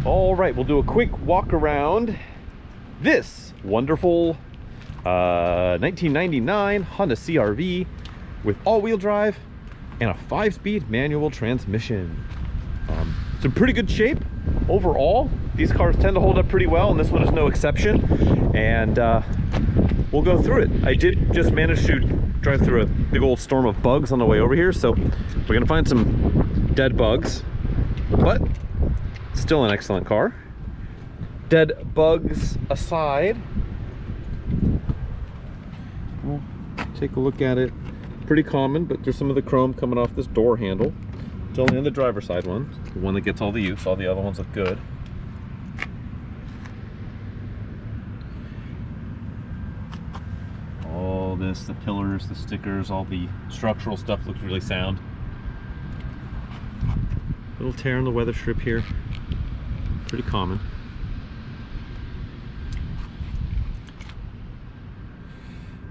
All right, we'll do a quick walk around this wonderful 1999 Honda CR-V with all-wheel drive and a 5-speed manual transmission. It's in pretty good shape overall. These cars tend to hold up pretty well, and this one is no exception. And we'll go through it. I did just manage to drive through a big old storm of bugs on the way over here, so we're gonna find some dead bugs, but still an excellent car. Dead bugs aside, we'll take a look at it. Pretty common, but there's some of the chrome coming off this door handle. It's only on the driver's side one, the one that gets all the use. All the other ones look good. All this, the pillars, the stickers, all the structural stuff looks really sound. Little tear in the weather strip here. Pretty common.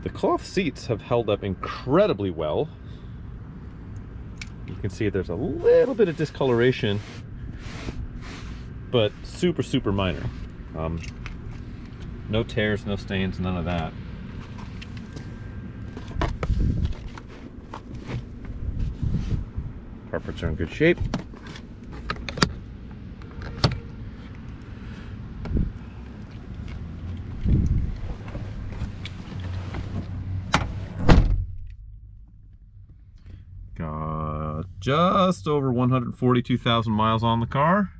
The cloth seats have held up incredibly well. You can see there's a little bit of discoloration, but super minor. No tears, no stains, none of that. Carpets are in good shape. Got just over 142,000 miles on the car.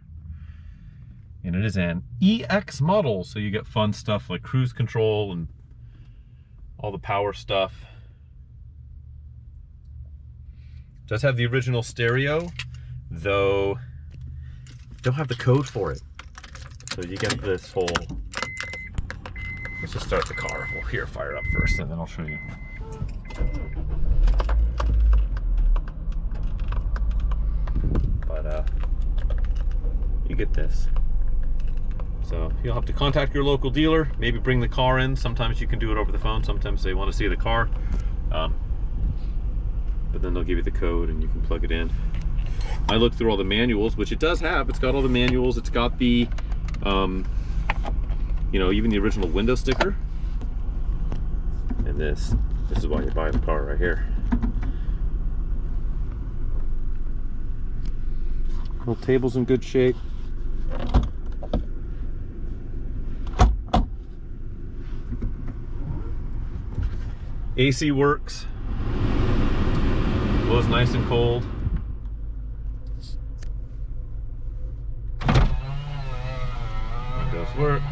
And it is an EX model, so you get fun stuff like cruise control and all the power stuff. Does have the original stereo, though don't have the code for it. So you get this whole, let's just start the car. We'll here fire it up first and then I'll show you. But you get this. So you'll have to contact your local dealer, maybe bring the car in. Sometimes you can do it over the phone, sometimes they want to see the car. But then they'll give you the code and you can plug it in. I looked through all the manuals, which it does have. It's got all the manuals. It's got the, you know, even the original window sticker. And this is why you buy the car right here. Whole table's in good shape. AC works. Blows nice and cold. Windows work.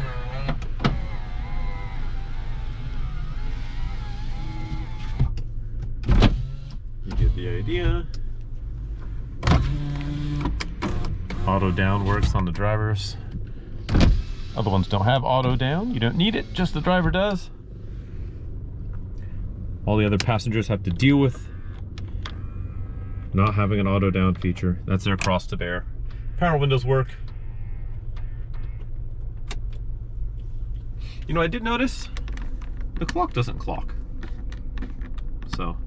You get the idea. Auto down works on the drivers. Other ones don't have auto down. You don't need it, just the driver does. All the other passengers have to deal with not having an auto down feature. That's their cross to bear. Power windows work. You know, I did notice the clock doesn't clock. So,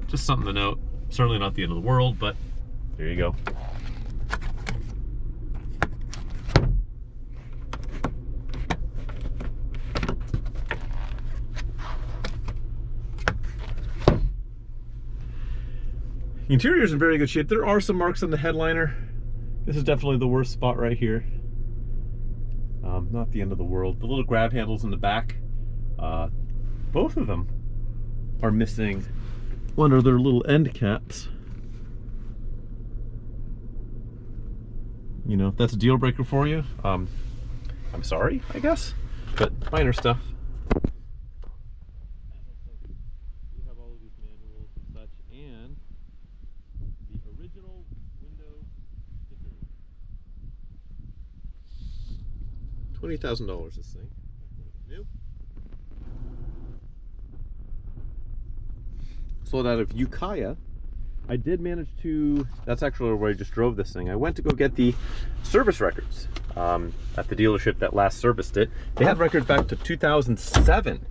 just something to note. Certainly not the end of the world, but there you go. The interior is in very good shape. There are some marks on the headliner. This is definitely the worst spot right here. Not the end of the world. The little grab handles in the back, both of them are missing one of their little end caps. You know, if that's a deal breaker for you, I'm sorry, I guess, but minor stuff. You have all of these manuals and such, and the original window sticker. $20,000 this thing. New. Sold out of Ukiah. I did manage to, that's actually where I just drove this thing. I went to go get the service records at the dealership that last serviced it. They had records back to 2007,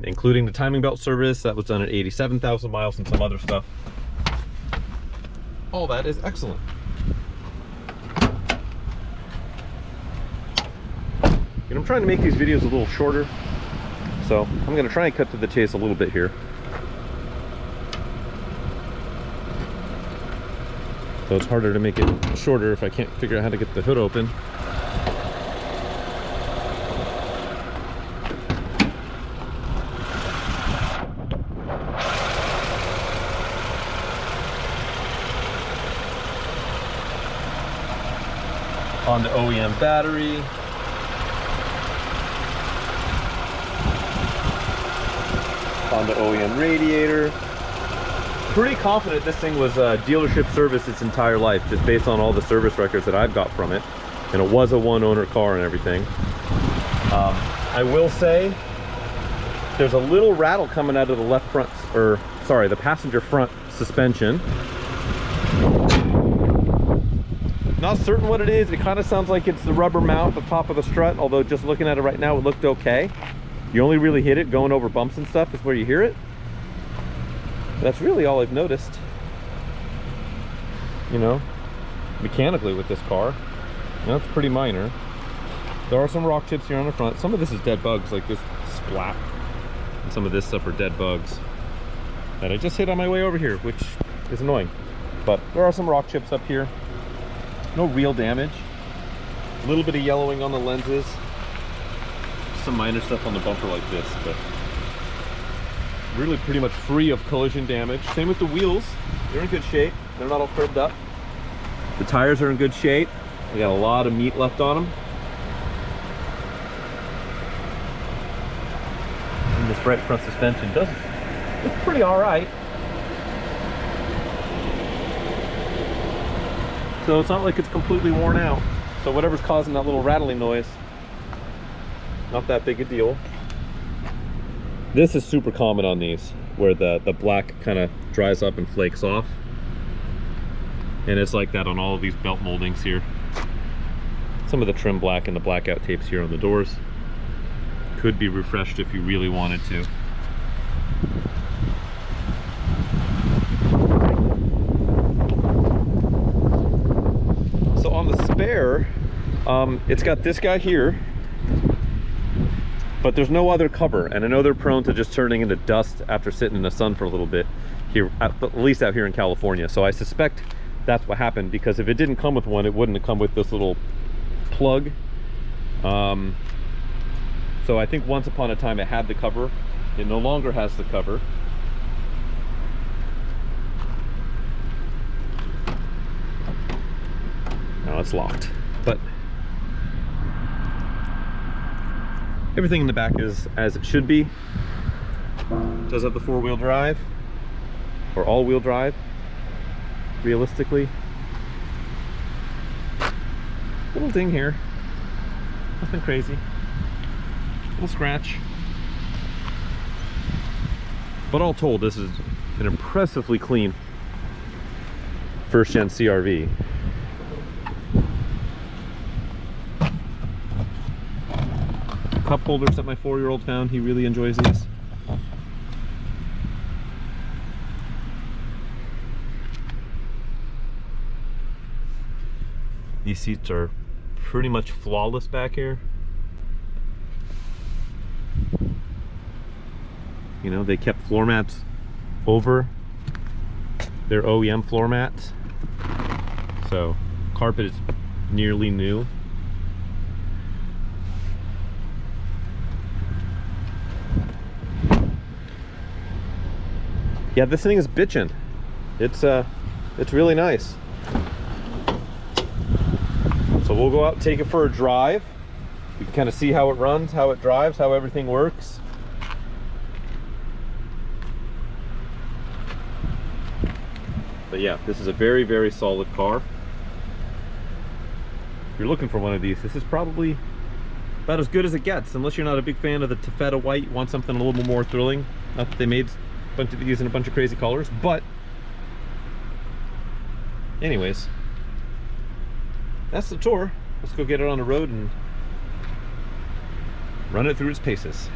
including the timing belt service that was done at 87,000 miles and some other stuff. All that is excellent. And I'm trying to make these videos a little shorter, so I'm gonna try and cut to the chase a little bit here. So it's harder to make it shorter if I can't figure out how to get the hood open. On the OEM battery. On the OEM radiator. Pretty confident this thing was dealership service its entire life, just based on all the service records that I've got from it. And it was a one-owner car and everything. I will say there's a little rattle coming out of the left front, or sorry, the passenger front suspension. Not certain what it is. It kind of sounds like it's the rubber mount at the top of the strut, although just looking at it right now, it looked okay. You only really hit it going over bumps and stuff is where you hear it. That's really all I've noticed, you know, mechanically with this car. That's pretty minor. There are some rock chips here on the front. Some of this is dead bugs, like this splat. And some of this stuff are dead bugs that I just hit on my way over here, which is annoying. But there are some rock chips up here. No real damage. A little bit of yellowing on the lenses. Some minor stuff on the bumper like this, but really pretty much free of collision damage. Same with the wheels. They're in good shape. They're not all curved up. The tires are in good shape. They got a lot of meat left on them. And this right front suspension does look pretty all right. So it's not like it's completely worn out. So whatever's causing that little rattling noise, not that big a deal. This is super common on these, where the black kind of dries up and flakes off. And it's like that on all of these belt moldings here. Some of the trim black and the blackout tapes here on the doors could be refreshed if you really wanted to. So on the spare, it's got this guy here, but there's no other cover, and I know they're prone to just turning into dust after sitting in the sun for a little bit here, at least out here in California. So I suspect that's what happened, because if it didn't come with one, it wouldn't have come with this little plug. So I think once upon a time it had the cover. It no longer has the cover. Now it's locked, but everything in the back is as it should be. It does have the four-wheel drive, or all-wheel drive, realistically. Little ding here, nothing crazy. Little scratch. But all told, this is an impressively clean first-gen CR-V. Cup holders that my 4-year-old found. He really enjoys these. These seats are pretty much flawless back here. You know, they kept floor mats over their OEM floor mats. So carpet is nearly new. Yeah, this thing is bitchin'. It's really nice. So we'll go out and take it for a drive. We can kind of see how it runs, how it drives, how everything works. But yeah, this is a very, very solid car. If you're looking for one of these, this is probably about as good as it gets, unless you're not a big fan of the taffeta white, you want something a little bit more thrilling. Not that they made a bunch of these in a bunch of crazy colors, but anyways, that's the tour. Let's go get it on the road and run it through its paces.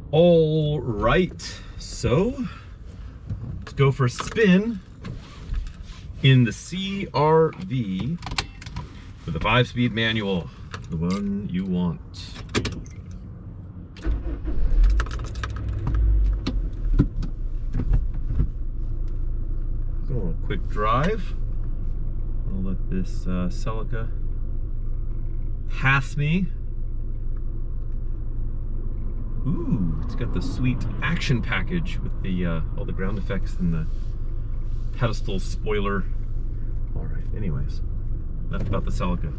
All right, so let's go for a spin in the CR-V with a 5-speed manual. the one you want. Go on a quick drive. I'll let this Celica pass me. Ooh, it's got the sweet action package with the all the ground effects and the pedestal spoiler. All right, anyways, enough about the Celica.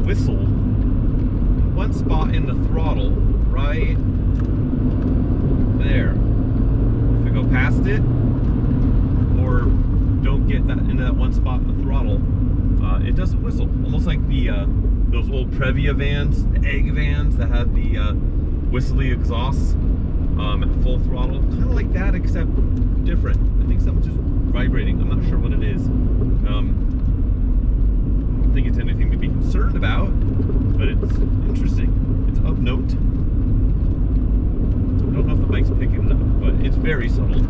Whistle, one spot in the throttle, right there. If we go past it, or don't get that into that one spot in the throttle, it doesn't whistle. Almost like the those old Previa vans, the egg vans that had the whistly exhausts at full throttle. Kind of like that, except different. I think something's just vibrating. I'm not sure what it is. I don't think it's anything to be concerned about, but it's interesting. It's of note. I don't know if the mic's picking it up, but it's very subtle.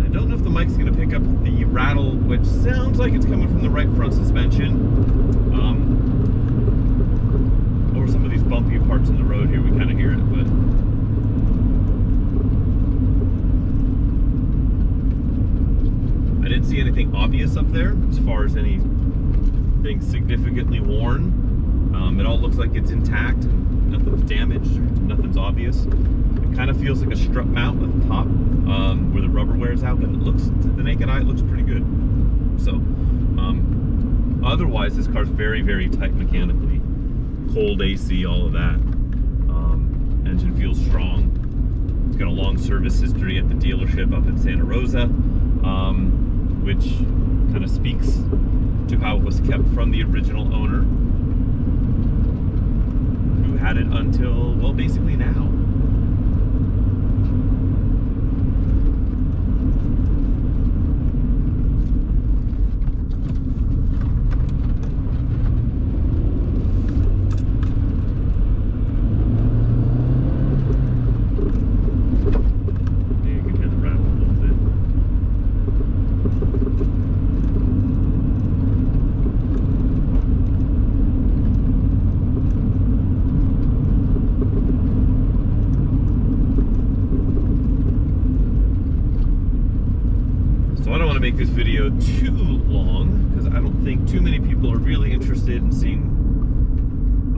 I don't know if the mic's going to pick up the rattle, which sounds like it's coming from the right front suspension. Over some of these bumpy parts in the road here, we kind of hear it, but I didn't see anything obvious up there as far as anything significantly worn. It all looks like it's intact and nothing's damaged or nothing's obvious. It kind of feels like a strut mount at the top where the rubber wears out, but it looks, to the naked eye, it looks pretty good. So otherwise this car's very, very tight mechanically. Cold AC, all of that. Engine feels strong. It's got a long service history at the dealership up in Santa Rosa, which kind of speaks to how it was kept from the original owner, who had it until, well, basically now. Make this video too long because I don't think too many people are really interested in seeing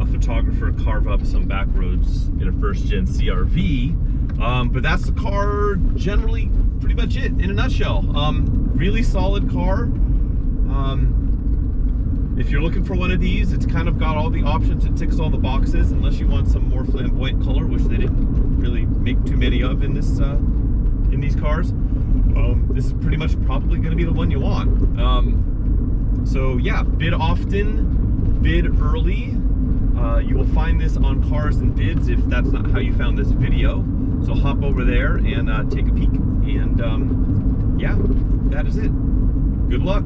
a photographer carve up some back roads in a first gen CRV, but that's the car, generally pretty much it in a nutshell. Really solid car. If you're looking for one of these, it's kind of got all the options. It ticks all the boxes, unless you want some more flamboyant color, which they didn't really make too many of in this in these cars. This is pretty much probably going to be the one you want. So yeah, bid often, bid early. You will find this on Cars and Bids if that's not how you found this video. So hop over there and take a peek. And yeah. yeah, that is it. Good luck.